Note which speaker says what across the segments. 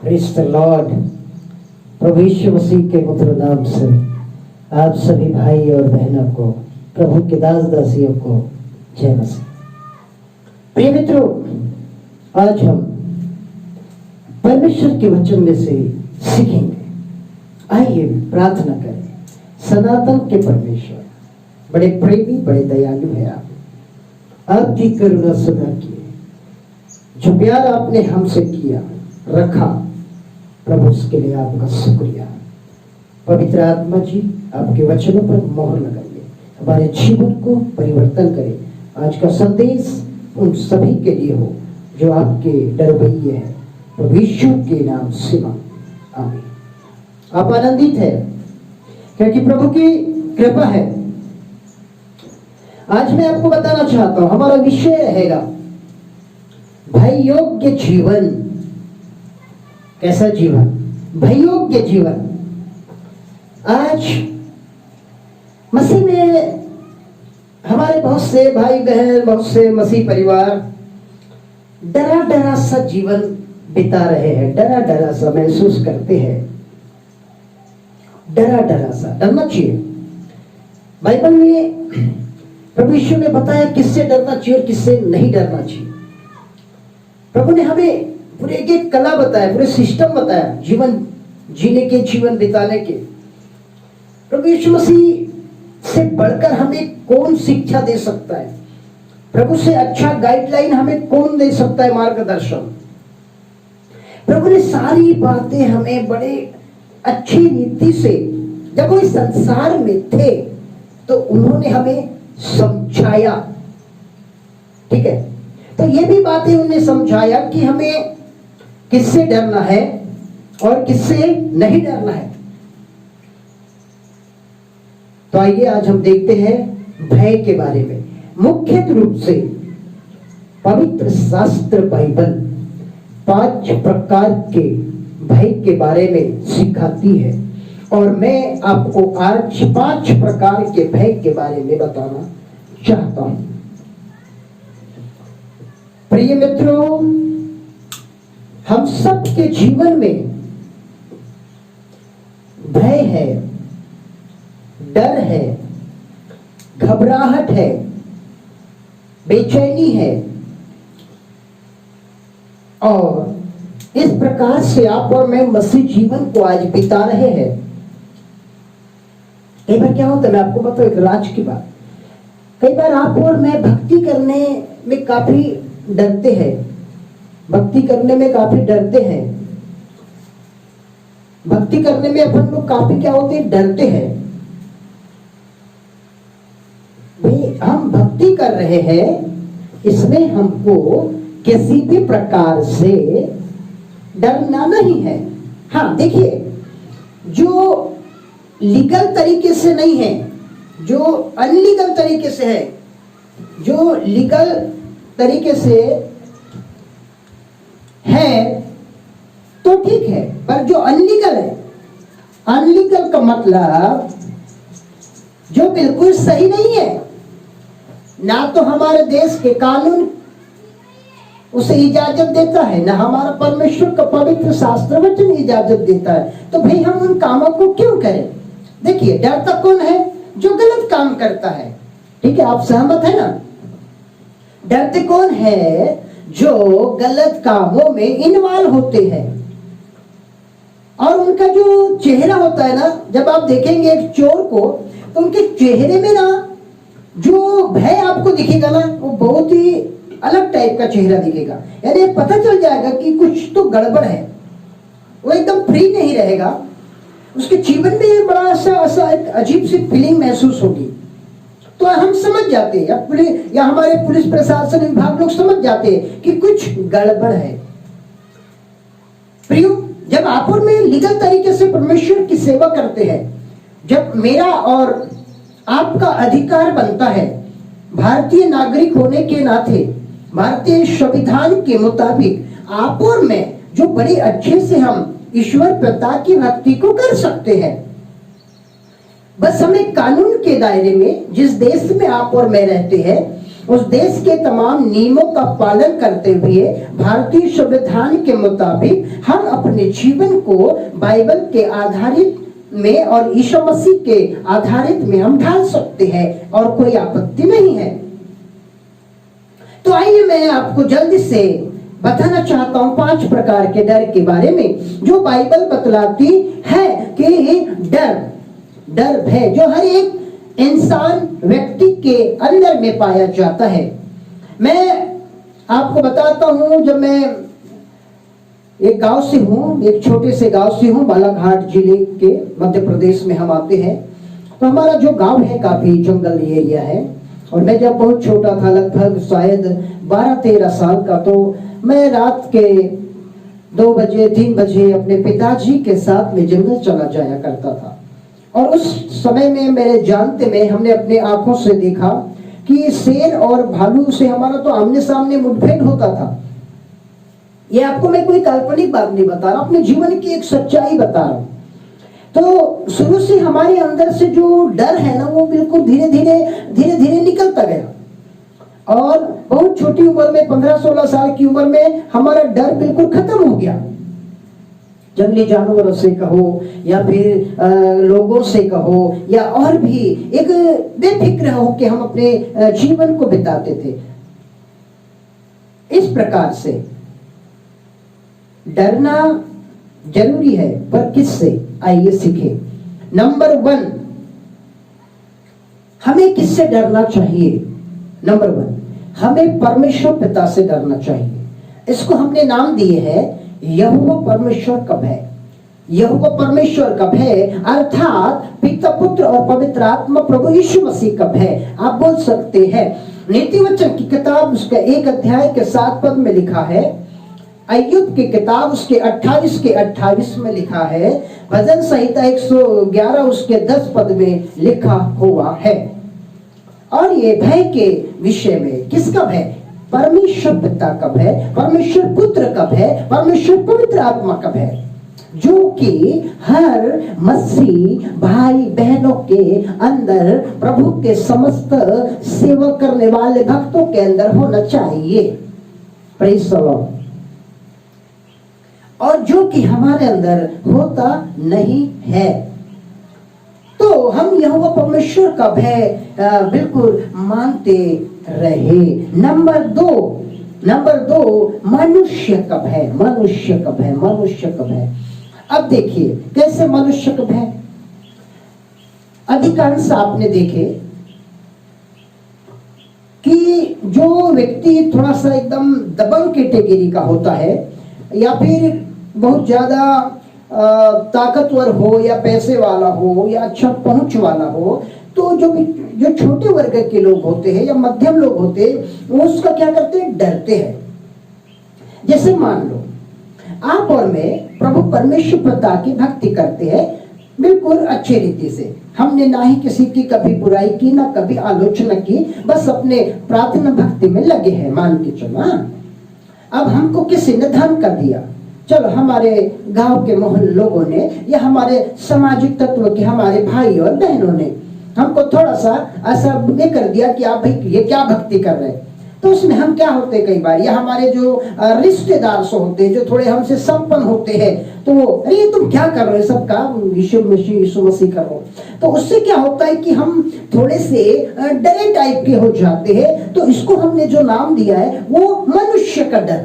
Speaker 1: Praise the Lord. प्रभु यीशु मसीह के मधुर नाम से आप सभी भाई और बहनों को, प्रभु के दास दासियों को जय मसीह। प्रिय मित्रों, आज हम परमेश्वर के वचन में से सीखेंगे। आइए प्रार्थना करें। सनातन के परमेश्वर बड़े प्रेमी, बड़े दयालु है। आपकी करुणा सदा की, जो प्यार आपने हमसे किया रखा, प्रभु उसके लिए आपका शुक्रिया। पवित्र आत्मा जी आपके वचनों पर मोहर लगाइए, हमारे जीवन को परिवर्तन करें। आज का संदेश उन सभी के लिए हो जो आपके डरवैये हैं, प्रभु यीशु के नाम से आमीन। आप आनंदित है क्योंकि प्रभु की कृपा है। आज मैं आपको बताना चाहता हूं, हमारा विषय रहेगा भय योग्य जीवन। कैसा जीवन? भय योग्य जीवन। आज मसीह में हमारे बहुत से भाई बहन, बहुत से मसीह परिवार डरा डरा सा जीवन बिता रहे हैं, डरा डरा सा महसूस करते हैं। डरा डरा सा डरना चाहिए। बाइबल में प्रभु यीशु ने बताया किससे डरना चाहिए और किससे नहीं डरना चाहिए। प्रभु ने हमें पूरे एक कला बताया, पूरे सिस्टम बताया जीवन जीने के, जीवन बिताने के। प्रभु यीशु मसीह से बढ़कर हमें कौन शिक्षा दे सकता है? प्रभु से अच्छा गाइडलाइन हमें कौन दे सकता है? मार्गदर्शन। प्रभु ने सारी बातें हमें बड़े अच्छी रीति से, जब वो इस संसार में थे तो उन्होंने हमें समझाया। ठीक है, तो ये भी बातें उन्होंने समझाया कि हमें किससे डरना है और किससे नहीं डरना है। तो आइए आज हम देखते हैं भय के बारे में। मुख्य रूप से पवित्र शास्त्र बाइबल 5 प्रकार के भय के बारे में सिखाती है और मैं आपको आज 5 प्रकार के भय के बारे में बताना चाहता हूं। प्रिय मित्रों, हम सब के जीवन में भय है, डर है, घबराहट है, बेचैनी है और इस प्रकार से आप और मैं मसीह जीवन को आज बिता रहे हैं। कई बार क्या होता है, मैं आपको बताऊं एक राज की बात। कई बार आप और मैं भक्ति करने में काफी डरते हैं, भक्ति करने में काफी डरते हैं। भक्ति करने में अपन लोग काफी क्या होते हैं, डरते हैं। भाई हम भक्ति कर रहे हैं, इसमें हमको किसी भी प्रकार से डरना नहीं है। हाँ देखिए, जो लीगल तरीके से नहीं है, जो अनलीगल तरीके से है, जो लीगल तरीके से है तो ठीक है, पर जो अनलीगल है, अनलीगल का मतलब जो बिल्कुल सही नहीं है, ना तो हमारे देश के कानून उसे इजाजत देता है, ना हमारा परमेश्वर का पवित्र शास्त्र वचन इजाजत देता है, तो भाई हम उन कामों को क्यों करें? देखिए, डरता कौन है? जो गलत काम करता है। ठीक है, आप सहमत है ना? डरते कौन है? जो गलत कामों में इन्वॉल्व होते हैं। और उनका जो चेहरा होता है ना, जब आप देखेंगे एक चोर को, तो उनके चेहरे में ना जो भय आपको दिखेगा ना, वो बहुत ही अलग टाइप का चेहरा दिखेगा। यानी पता चल जाएगा कि कुछ तो गड़बड़ है। वो एकदम फ्री नहीं रहेगा, उसके जीवन में बड़ा ऐसा एक अजीब सी फीलिंग महसूस होगी। तो हम समझ जाते हैं, या हमारे पुलिस प्रशासन विभाग लोग समझ जाते हैं कि कुछ गड़बड़ है। प्रियो, जब आप और मैं लीगल तरीके से परमेश्वर की सेवा करते हैं, जब मेरा और आपका अधिकार बनता है, भारतीय नागरिक होने के नाते भारतीय संविधान के मुताबिक आप और मैं जो बड़े अच्छे से हम ईश्वर पिता की भक्ति को कर सकते हैं। बस हमें कानून के दायरे में, जिस देश में आप और मैं रहते हैं, उस देश के तमाम नियमों का पालन करते हुए भारतीय संविधान के मुताबिक हम अपने जीवन को बाइबल के आधारित में और यीशु मसीह के आधारित में हम ढाल सकते हैं और कोई आपत्ति नहीं है। तो आइए मैं आपको जल्दी से बताना चाहता हूं 5 प्रकार के डर के बारे में जो बाइबल बतलाती है कि डर है जो हर एक इंसान व्यक्ति के अंदर में पाया जाता है। मैं आपको बताता हूं, जब मैं एक गांव से हूं, एक छोटे से गांव से हूं, बालाघाट जिले के मध्य प्रदेश में हम आते हैं। तो हमारा जो गांव है काफी जंगल एरिया है और मैं जब बहुत छोटा था, लगभग शायद 12-13 साल का, तो मैं रात के 2 बजे 3 बजे अपने पिताजी के साथ में जंगल चला जाया करता था। और उस समय में मेरे जानते में हमने अपने आंखों से देखा कि शेर और भालू से हमारा तो आमने सामने मुठभेड़ होता था। ये आपको मैं कोई काल्पनिक बात नहीं बता रहा, अपने जीवन की एक सच्चाई बता रहा हूं। तो शुरू से हमारे अंदर से जो डर है ना, वो बिल्कुल धीरे धीरे निकलता गया और बहुत छोटी उम्र में 15-16 साल की उम्र में हमारा डर बिल्कुल खत्म हो गया। जंगली जानवरों से कहो या फिर लोगों से कहो या और भी एक बेफिक्र हो कि हम अपने जीवन को बिताते थे। इस प्रकार से डरना जरूरी है, पर किससे? आइए सीखें। नंबर 1, हमें किससे डरना चाहिए? नंबर 1, हमें परमेश्वर पिता से डरना चाहिए। इसको हमने नाम दिए है यहोवा परमेश्वर कब है। यहोवा परमेश्वर कब है अर्थात पिता, पुत्र और पवित्र आत्मा प्रभु यीशु मसीह कब है। आप बोल सकते हैं नीति वचन की किताब उसका 1 अध्याय के 7 पद में लिखा है, अय्यूब की किताब उसके 28 के 28 में लिखा है, भजन संहिता 111 उसके 10 पद में लिखा हुआ है। और ये भय के विषय में किसका भय? परमेश्वर पिता कब है, परमेश्वर पुत्र कब है, परमेश्वर पवित्र आत्मा कब है, जो कि हर मसीह भाई बहनों के अंदर, प्रभु के समस्त सेवा करने वाले भक्तों के अंदर होना चाहिए। Praise the Lord. और जो कि हमारे अंदर होता नहीं है, तो हम यहोवा परमेश्वर का भय बिल्कुल मानते रहे। नंबर 2 मनुष्य का भय। मनुष्य का भय। अब देखिए कैसे मनुष्य का भय। अधिकांश आपने देखे कि जो व्यक्ति थोड़ा सा एकदम दबंग कैटेगरी का होता है या फिर बहुत ज्यादा ताकतवर हो या पैसे वाला हो या अच्छा पहुंच वाला हो, तो जो छोटे वर्ग के लोग होते हैं या मध्यम लोग होते हैं वो उसका क्या करते हैं? डरते हैं। जैसे मान लो आप और मैं प्रभु परमेश्वर पिता की भक्ति करते हैं बिल्कुल अच्छे रीति से, हमने ना ही किसी की कभी बुराई की ना कभी आलोचना की, बस अपने प्रार्थना भक्ति में लगे हैं, मान के चलो। अब हमको किसी ने धन कर दिया, चलो हमारे गांव के मोहल्ले लोगों ने या हमारे सामाजिक तत्व के हमारे भाई और बहनों ने हमको थोड़ा सा ऐसा ये कर दिया कि आप भाई ये क्या भक्ति कर रहे हैं, तो उसमें हम क्या होते कई बार, या हमारे जो रिश्तेदार से होते हैं जो थोड़े हमसे संपन्न होते हैं, तो वो अरे तुम क्या कर रहे हो, सब काम यीशु मसीह करो। तो उससे क्या होता है कि हम थोड़े से डरे टाइप के हो जाते हैं। तो इसको हमने जो नाम दिया है वो मनुष्य का डर।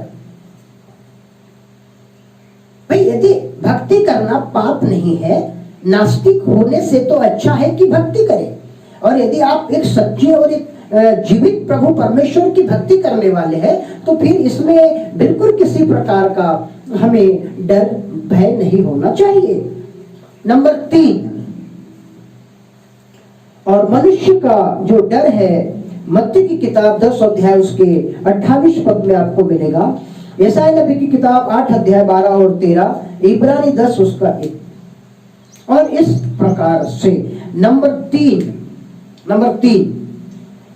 Speaker 1: भाई यदि भक्ति करना पाप नहीं है, नास्तिक होने से तो अच्छा है कि भक्ति करें। और यदि आप एक सच्चे और एक जीवित प्रभु परमेश्वर की भक्ति करने वाले हैं तो फिर इसमें बिल्कुल किसी प्रकार का हमें डर भय नहीं होना चाहिए। नंबर 3, और मनुष्य का जो डर है मत्ती की किताब 10 अध्याय उसके 28 पद में आपको मिलेगा, यशायाह नबी की किताब 8 अध्याय 12 और 13, इब्रानी 10 उसका 1। और इस प्रकार से नंबर 3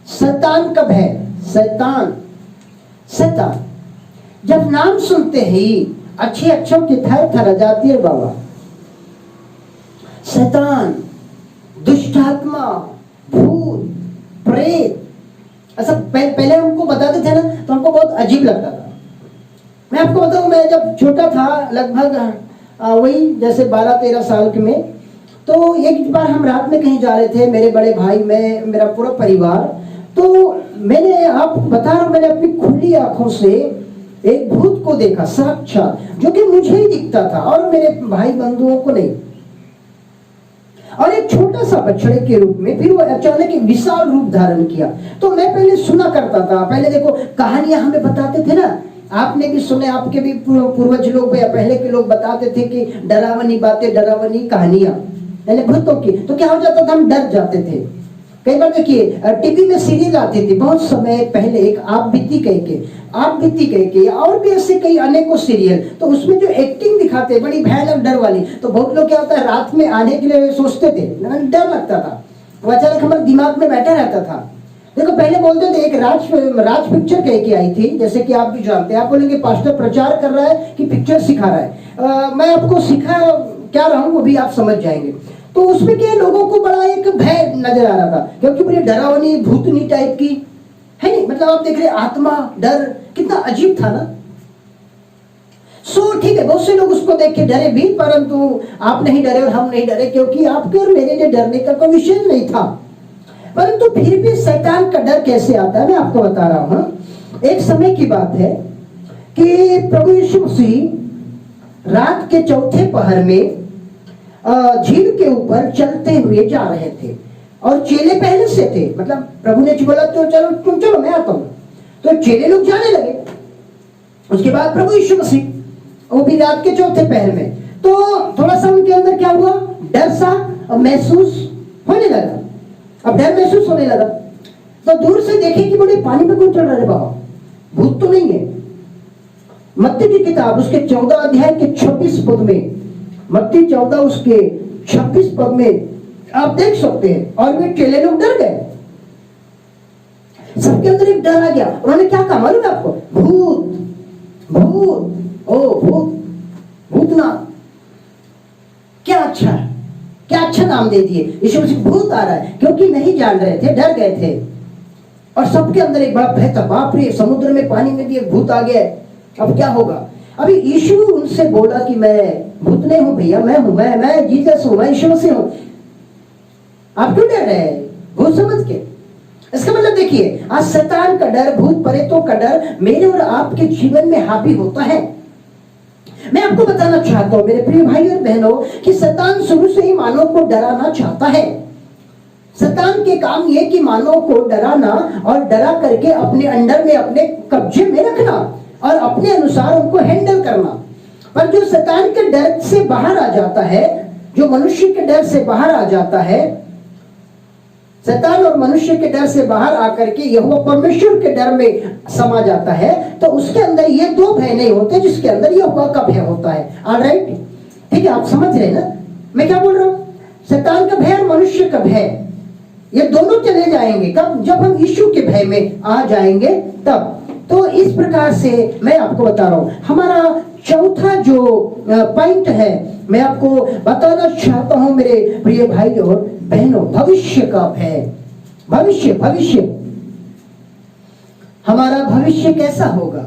Speaker 1: शैतान कब है? शैतान जब नाम सुनते ही अच्छे अच्छों की थर थर जाती है बाबा। शैतान, दुष्टात्मा, भूत, प्रेत, ऐसा पहले हमको बताते थे ना तो हमको बहुत अजीब लगता था। मैं आपको बताऊं, मैं जब छोटा था लगभग वही जैसे 12-13 साल के में, तो एक बार हम रात में कहीं जा रहे थे, मेरे बड़े भाई, मैं, मेरा पूरा परिवार। तो मैंने, आपको बता रहा हूं, मैंने अपनी खुली आंखों से एक भूत को देखा साक्षात, जो कि मुझे ही दिखता था और मेरे भाई बंधुओं को नहीं। और एक छोटा सा बछड़े के रूप में, फिर वो अचानक एक विशाल रूप धारण किया। तो मैं पहले सुना करता था, पहले देखो कहानियां हमें बताते थे ना, आपने भी सुने, आपके भी पूर्वज लोग या पहले के लोग बताते थे कि डरावनी बातें, डरावनी कहानियां यानी भूतों की। तो क्या हो जाता था, हम डर जाते थे। कई बार देखिए टीवी में सीरियल आती थी बहुत समय पहले, एक आप बीती कह के और भी ऐसे कई अनेकों सीरियल, तो उसमें जो एक्टिंग दिखाते बड़ी भयानक डर वाली, तो बहुत लोग क्या होता है रात में आने के लिए सोचते थे, डर लगता था, वो अचानक हमारे दिमाग में बैठा रहता था। देखो पहले बोलते थे, एक राज पिक्चर कह के आई थी, जैसे कि आप भी जानते हैं, आप बोलेंगे पास्टर प्रचार कर रहा है कि पिक्चर सिखा रहा है। मैं आपको सिखा क्या रहा हूँ वो भी आप समझ जाएंगे। तो उसमें क्या लोगों को बड़ा एक भय नजर आ रहा था, क्योंकि बड़ी डरावनी भूतनी टाइप की है नहीं, मतलब आप देख रहे आत्मा, डर कितना अजीब था ना। ठीक है, बहुत से लोग उसको देख के डरे भी, परंतु आप नहीं डरे और हम नहीं डरे, क्योंकि आपके और मेरे लिए डरने का कोई विषय नहीं था। परंतु फिर भी शैतान का डर कैसे आता है, मैं आपको बता रहा हूं। एक समय की बात है कि प्रभु यीशु मसीह रात के चौथे पहर में झील के ऊपर चलते हुए जा रहे थे और चेले पहले से थे, मतलब प्रभु ने बोला तो चलो तुम चलो मैं आता हूं, तो चेले लोग जाने लगे। उसके बाद प्रभु यीशु मसीह, वो भी रात के चौथे पहर में, तो थोड़ा सा उनके अंदर क्या हुआ, डर सा महसूस होने लगा। अब डर महसूस होने लगा तो दूर से देखे कि बड़े पानी में कौन चल रहा है, बाबा भूत तो नहीं है। मत्ती की किताब उसके 14 अध्याय के 26 पद में, मत्ती 14 उसके 26 पद में आप देख सकते हैं, और वे चेले लोग डर गए, सबके अंदर एक डर आ गया। उन्होंने क्या कहा मालूम है आपको, भूत भूत, ओ भूत, भूतना, क्या अच्छा है, क्या अच्छा नाम दे दिए, यीशु मसीह भूत आ रहा है, क्योंकि नहीं जान रहे थे, डर गए थे। और सबके अंदर एक बड़ा भय था, बाप रे समुद्र में पानी में भी एक भूत आ गया, अब क्या होगा। अभी यीशु उनसे बोला कि मैं भूत नहीं हूं भैया, मैं हूं, मैं जीसस हूं, मैं यीशु मसीह हूं, आप क्यों डर रहे हैं भूत समझ के। इसका मतलब देखिए, आज शैतान का डर, भूत प्रेतों का डर मेरे और आपके जीवन में हावी होता है। मैं आपको बताना चाहता हूं मेरे प्रिय भाई और बहनों कि शैतान शुरू से ही मानव को डराना चाहता है। शैतान के काम ये कि मानव को डराना और डरा करके अपने अंडर में, अपने कब्जे में रखना और अपने अनुसार उनको हैंडल करना। पर जो शैतान के डर से बाहर आ जाता है, जो मनुष्य के डर से बाहर आ जाता है, शैतान और मनुष्य के डर से बाहर आकर के यहोवा परमेश्वर के डर में समा जाता है, तो उसके अंदर ये दो भय नहीं होते जिसके अंदर यहोवा का भय होता है। ऑलराइट, ठीक है, आप समझ रहे हैं ना मैं क्या बोल रहा हूं। शैतान का भय और मनुष्य का भय, ये दोनों चले जाएंगे कब, जब हम यीशु के भय में आ जाएंगे तब। तो इस प्रकार से मैं आपको बता रहा हूं, हमारा चौथा जो पॉइंट है मैं आपको बताना चाहता हूं मेरे प्रिय भाई और बहनों, भविष्य का भय। भविष्य हमारा भविष्य कैसा होगा,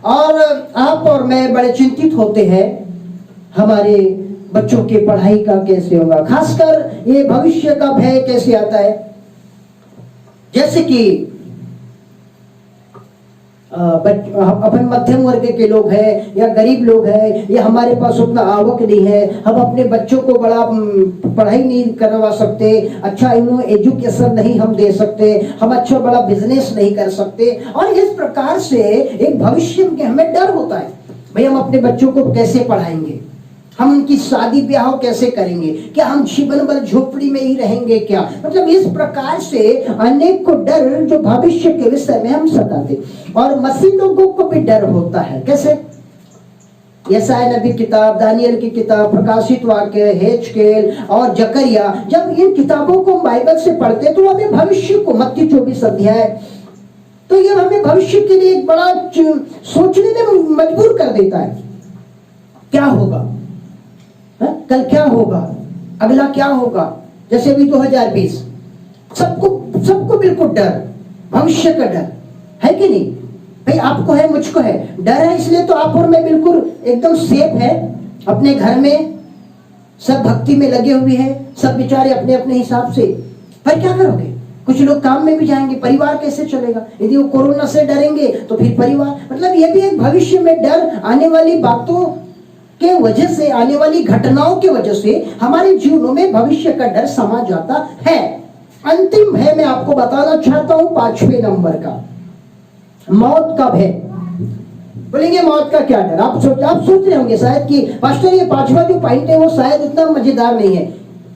Speaker 1: और आप और मैं बड़े चिंतित होते हैं हमारे बच्चों के पढ़ाई का कैसे होगा, खासकर ये भविष्य का भय कैसे आता है। जैसे कि अपन मध्यम वर्ग के लोग हैं या गरीब लोग हैं, या हमारे पास उतना आवक नहीं है, हम अपने बच्चों को बड़ा पढ़ाई नहीं करवा सकते, अच्छा एजुकेशन नहीं हम दे सकते, हम अच्छा बड़ा बिजनेस नहीं कर सकते, और इस प्रकार से एक भविष्य में हमें डर होता है, भाई हम अपने बच्चों को कैसे पढ़ाएंगे, हम उनकी शादी ब्याह कैसे करेंगे, क्या हम जीवन भर झोपड़ी में ही रहेंगे क्या। मतलब इस प्रकार से अनेक को डर जो भविष्य के विषय में हम सताते, और मसीह लोगों को भी डर होता है। कैसे, यशायाह नबी किताब, दानियल की किताब, प्रकाशित वाक्य, हेजकेल और जकरिया, जब इन किताबों को बाइबल से पढ़ते तो हमें भविष्य को, मत्ती 24 अध्याय, तो ये हमें भविष्य के लिए एक बड़ा सोचने में मजबूर कर देता है। क्या होगा, कल क्या होगा, अगला क्या होगा। जैसे अभी 2020 सबको बिल्कुल डर, भविष्य का डर है कि नहीं भाई? आपको है, मुझको है, डर है, इसलिए तो आप और मैं बिल्कुल एकदम सेफ है अपने घर में, सब भक्ति में लगे हुए हैं, सब बेचारे अपने अपने हिसाब से। पर क्या करोगे? कुछ लोग काम में भी जाएंगे, परिवार कैसे चलेगा? यदि वो कोरोना से डरेंगे तो फिर परिवार, मतलब ये भी एक भविष्य में डर, आने वाली बातों के वजह से, आने वाली घटनाओं के वजह से हमारे जीवनों में भविष्य का डर समा जाता है। अंतिम भय मैं आपको बताना चाहता हूं, 5वें नंबर का, मौत का भय। बोलेंगे मौत का क्या डर? आप सोच रहे होंगे शायद कि पास्टर ये 5वां जो पॉइंट है वो शायद उतना मजेदार नहीं है।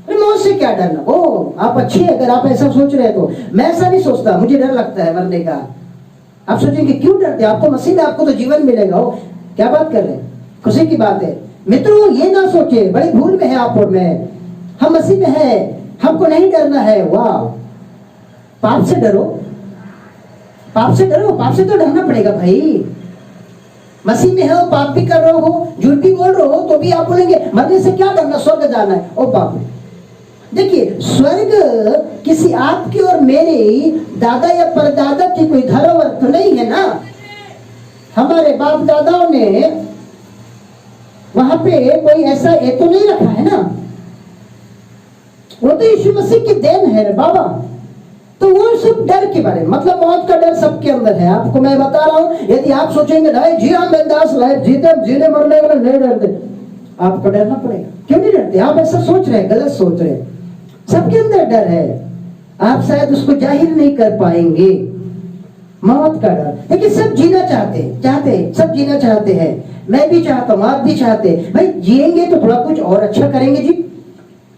Speaker 1: अरे मौत से क्या डरना? ओ आप अच्छे, अगर आप ऐसा सोच रहे हैं तो मैं ऐसा नहीं सोचता, मुझे डर लगता है मरने का। आप सोचेंगे क्यों डरते? आप तो मसीह में, आपको तो जीवन मिलेगा। हो क्या बात कर रहे हैं, खुशी की बात है। मित्रों ये ना सोचे, बड़ी भूल में है आप और मैं। हम मसीह में है, हमको नहीं डरना है। वाह, पाप से डरो, पाप से डरो, पाप से तो डरना पड़ेगा भाई। मसीह में हो, पाप भी कर रहे हो, झूठ भी बोल रहे हो, तो भी आप बोलेंगे मरने से क्या डरना, स्वर्ग जाना है। ओ बाप, देखिए स्वर्ग किसी आपकी और मेरे दादा या परदादा की कोई धरोहर तो नहीं है ना। हमारे बाप दादाओं ने वहां पे कोई ऐसा ये तो नहीं रखा है ना, वो तो यीशु मसीह की देन है बाबा। तो वो सब डर के बारे में, मतलब मौत का डर सबके अंदर है। आपको मैं बता रहा हूं, यदि आप सोचेंगे नहीं जी हम बिंदास लाइफ जीते, जीने मरने वाले नहीं डरते, आपको डरना पड़ेगा। क्यों नहीं डरते? आप ऐसा सोच रहे हैं, गलत सोच रहे हैं। सबके अंदर डर है, आप शायद उसको जाहिर नहीं कर पाएंगे। मौत का डर, लेकिन सब जीना चाहते सब जीना चाहते हैं। मैं भी चाहता हूं, आप भी चाहते हैं। भाई जिएंगे तो थोड़ा कुछ और अच्छा करेंगे जी,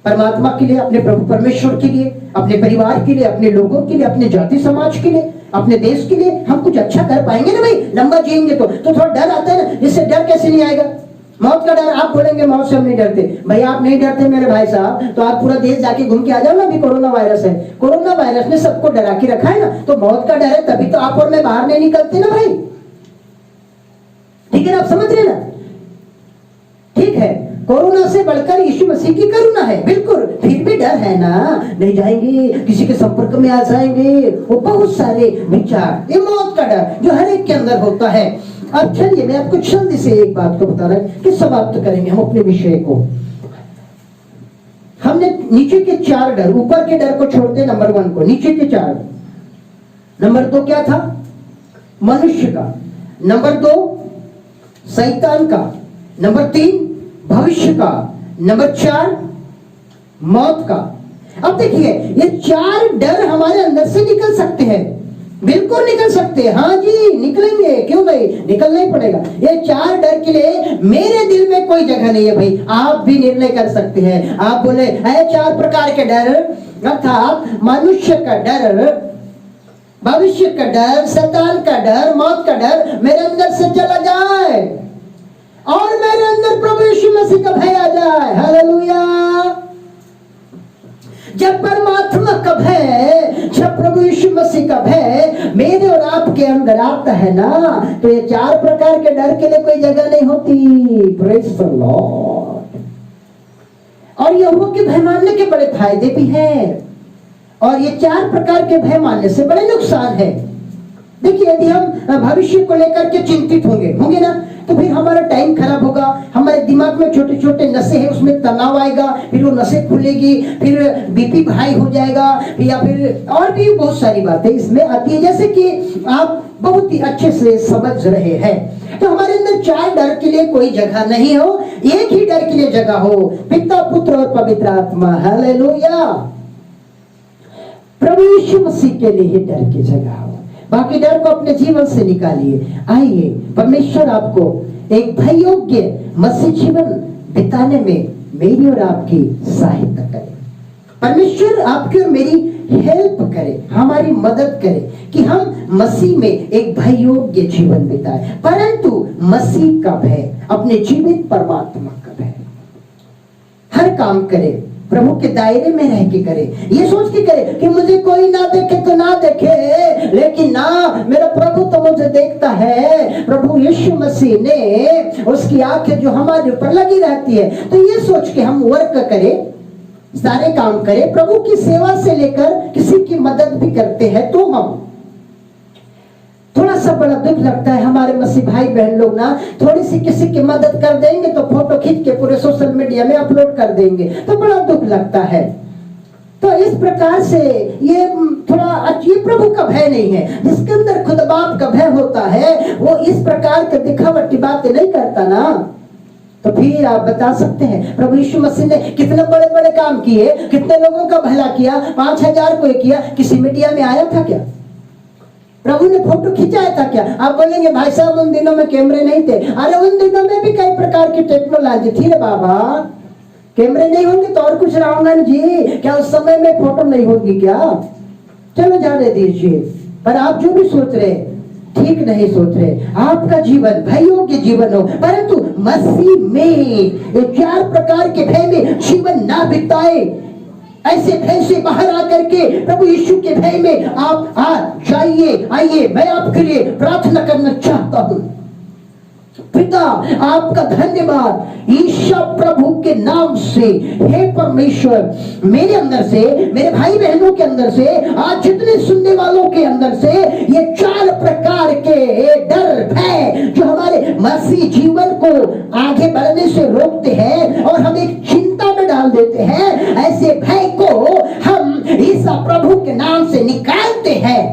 Speaker 1: परमात्मा के लिए, अपने प्रभु परमेश्वर के लिए, अपने परिवार के लिए, अपने लोगों के लिए, अपने जाति समाज के लिए, अपने देश के लिए हम कुछ अच्छा कर पाएंगे ना भाई। लंबा जिएंगे तो थोड़ा डर आता है ना, इससे डर कैसे नहीं आएगा? मौत का डर, आप बोलेंगे मौत से हम नहीं डरते। भाई आप नहीं डरते मेरे भाई साहब, तो आप पूरा देश जाके घूम के आ जाओ ना। अभी कोरोना वायरस है, कोरोना वायरस ने सबको डरा के रखा है ना, तो मौत का डर है, तभी तो आप और मैं बाहर नहीं निकलते ना भाई। ठीक है ना, आप समझ रहे ना? ठीक है, कोरोना से बढ़कर यीशु मसीह की करुणा है, बिल्कुल। फिर भी डर है ना, नहीं जाएंगे, किसी के संपर्क में आ जाएंगे, वो बहुत सारे विचार, ये मौत का डर जो हर एक के अंदर होता है। अब चलिए मैं आपको जल्दी से एक बात को बता रहा हूं कि समाप्त करेंगे हम अपने विषय को। हमने नीचे के 4 डर, ऊपर के डर को छोड़ते नंबर 1 को, नीचे के 4। नंबर 2 क्या था? मनुष्य का। नंबर 2 शैतान का। नंबर 3 भविष्य का। नंबर 4 मौत का। अब देखिए ये 4 डर हमारे अंदर से निकल सकते हैं, बिल्कुल निकल सकते हैं। हाँ जी निकलेंगे, क्यों नहीं, निकलना ही पड़ेगा। ये 4 डर के लिए मेरे दिल में कोई जगह नहीं है भाई। आप भी निर्णय कर सकते हैं। आप बोले 4 प्रकार के डर, अर्थात मनुष्य का डर, भविष्य का डर, शैतान का डर, मौत का डर मेरे अंदर से चला जाए और मेरे अंदर प्रभु यीशु मसीह का भय आ जाए। हालेलुया। जब परमात्मा का भय, जब प्रभु यीशु मसीह का भय मेरे और आपके अंदर आता है ना, तो ये 4 प्रकार के डर के लिए कोई जगह नहीं होती। Praise the Lord. और यहोवा के भय मानने के बड़े फायदे भी हैं, और ये 4 प्रकार के भय मानने से बड़े नुकसान है। देखिए यदि हम भविष्य को लेकर के चिंतित होंगे ना, तो फिर हमारा टाइम खराब होगा। हमारे दिमाग में छोटे छोटे नसें हैं, उसमें तनाव आएगा, फिर वो नसें खुलेगी, फिर बीपी हाई हो जाएगा, या फिर और भी बहुत सारी बातें इसमें आती है, जैसे कि आप बहुत ही अच्छे से समझ रहे हैं। तो हमारे अंदर 4 डर के लिए कोई जगह नहीं हो, एक ही डर के लिए जगह हो, पिता, पुत्र और पवित्र आत्मा। हालेलुया। प्रभु यीशु मसीह के लिए डर की जगह हो, बाकी डर को अपने जीवन से निकालिए। आइए परमेश्वर आपको एक भय योग्य मसीह जीवन बिताने में मेरी और आपकी सहायता करे। परमेश्वर आपकी और मेरी हेल्प करे, हमारी मदद करे कि हम मसीह में एक भय योग्य जीवन बिताए, परंतु मसीह का भय, अपने जीवित परमात्मा का भय। हर काम करे प्रभु के दायरे में रह के करे, ये सोच के करे कि मुझे कोई ना देखे तो ना देखे, लेकिन ना, मेरा प्रभु तो मुझे देखता है। प्रभु यीशु मसीह ने, उसकी आंखें जो हमारे ऊपर लगी रहती है। तो ये सोच के हम वर्क करें, सारे काम करें, प्रभु की सेवा से लेकर किसी की मदद भी करते हैं, तो हम सा बड़ा दुख लगता है, हमारे मसीह भाई बहन लोग ना थोड़ी सी किसी की मदद कर देंगे तो फोटो खींच के पूरे सोशल मीडिया में अपलोड कर देंगे, तो बड़ा दुख लगता है। तो इस प्रकार से ये थोड़ा अजीब, प्रभु का भय नहीं है। जिसके अंदर खुद बाप का भय होता है वो इस प्रकार के दिखावटी बातें नहीं करता ना। तो फिर आप बता सकते हैं प्रभु यीशु मसीह ने कितने बड़े बड़े काम किए, कितने लोगों का भला किया, 5000 को किया, किसी मीडिया में आया था क्या? प्रभु ने फोटो खिंचाया था क्या? आप बोलेंगे भाई साहब उन दिनों में कैमरे नहीं थे। अरे उन दिनों में भी कई प्रकार की टेक्नोलॉजी थी रे बाबा। कैमरे नहीं होंगे तो और कुछ रहा होगा जी, क्या उस समय में फोटो नहीं होगी क्या? चलो जाने दीजिए। पर आप जो भी सोच रहे ठीक नहीं सोच रहे। आपका जीवन भाइयों के जीवन हो, परंतु मसीह में ये 4 प्रकार के भय में जीवन ना बिताए। ऐसे भय से बाहर आकर के प्रभु यीशु के भय में आप आ जाइए। आइए, मैं आपके लिए प्रार्थना करना चाहता हूं। पिता आपका धन्यवाद ईशा प्रभु के नाम से। हे परमेश्वर, मेरे अंदर से, मेरे भाई बहनों के अंदर से, आज जितने सुनने वालों के अंदर से ये 4 प्रकार के डर, भय जो हमारे मसीह जीवन को आगे बढ़ने से रोकते हैं और हम एक चिंता में डाल देते हैं, ऐसे भय को हम ईशा प्रभु के नाम से निकालते हैं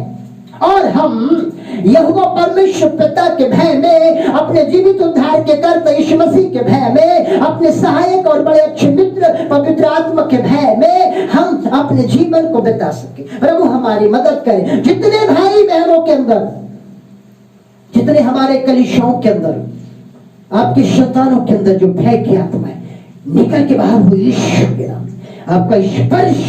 Speaker 1: और हम यहोवा परमेश्वर पिता के भय में, अपने जीवित उद्धार के कर्ता यीशु मसीह के भय में, अपने सहायक और बड़े अच्छे मित्र पवित्र आत्मा के भय में हम अपने जीवन को बिता सके। प्रभु हमारी मदद करें। जितने भाई बहनों के अंदर, जितने हमारे कलीसियाओं के अंदर, आपके संतानों के अंदर जो भय की आत्मा है, निकल के बाहर हो यीशु के नाम। आपका स्पर्श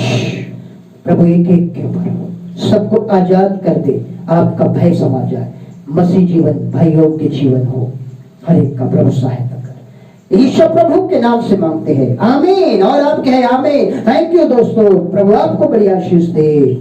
Speaker 1: प्रभु एक एक के ऊपर सबको आजाद कर दे, आपका भय समा जाए। मसीह जीवन भाइयों के जीवन हो, हर एक का प्रभु सहायता कर। ईश्वर प्रभु के नाम से मांगते हैं, आमीन। और आप कहें आमीन। थैंक यू दोस्तों, प्रभु आपको बड़ी आशीष दे।